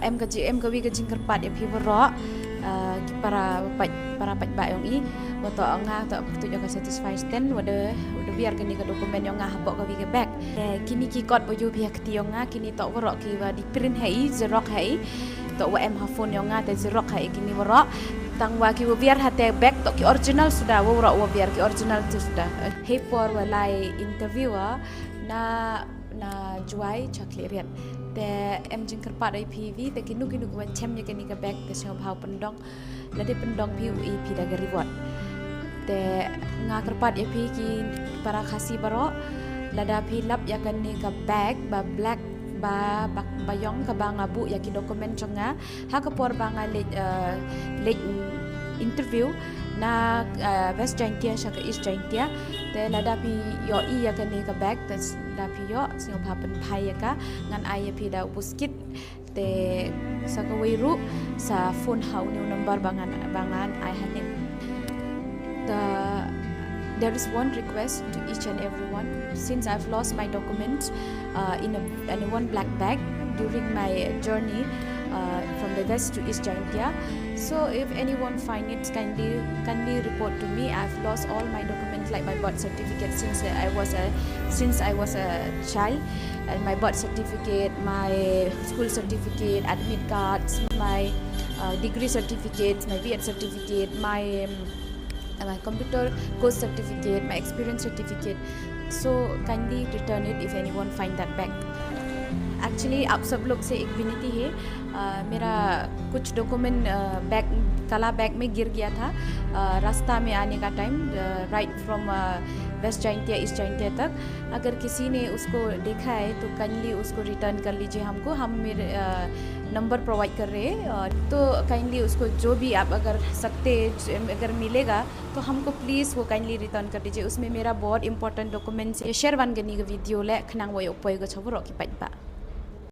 em gawi ke jingker pat ya pibro para pat yang i wato nga to tu jaga satisfy sten wada biar kini ke dokumen yang ngah pok gawi ke back kini ki kot boju pihak ti yang nga kini to woro ki wa di print hai xerox hai to wa em ha phone yang nga te xerox hai kini woro tang wa ki biar hate back to ki original sudah woro wa biar ki original tu sudah hey por walai interviewer na juai chakle te em jingker pat IPV te kinu gua chem ye kini ke back te sing bhau pendong lade pendong PUI pi da reward te nga kerpat ye pi ki para khasi baro lada pi lap ya kini ke back ba black ba bayong ka bang abu ya ki dokumen chonga ha ka por bang le interview na West Jaintia shaka East Jaintia te lada pi yo I ya kani ka back te da pi yo sing papen phai ka ngan ai pi da upuskit te sa ka weiru sa phone hau new number bangan ai hanin there is one request to each and everyone since I've lost my documents in one black bag during my journey from the West to East Jaintia. So if anyone find it, kindly report to me. I've lost all my documents like my birth certificate since I was a child, and my birth certificate, my school certificate, admit cards, my degree certificates, my B.Ed certificate, my computer course certificate, my experience certificate. So kindly return it if anyone find that back. Actually आप सब लोग से एक विनती है मेरा कुछ डॉक्यूमेंट काला बैग में गिर गया था रास्ता में आने का टाइम राइट फ्रॉम वेस्ट जाइंटिया ईस्ट जाइंटिया तक अगर किसी ने उसको देखा है तो काइंडली उसको रिटर्न कर लीजिए हमको हम मेरे नंबर प्रोवाइड कर रहे हैं तो काइंडली उसको जो भी आप अगर अगर मिलेगा तो हमको प्लीज़ वो काइंडली रिटर्न कर दीजिए उसमें मेरा बहुत इंपॉर्टेंट डॉक्यूमेंट्स शेयर वन गनी का वीडियो ले खनांग वो उपयोग छबरो की पाइबा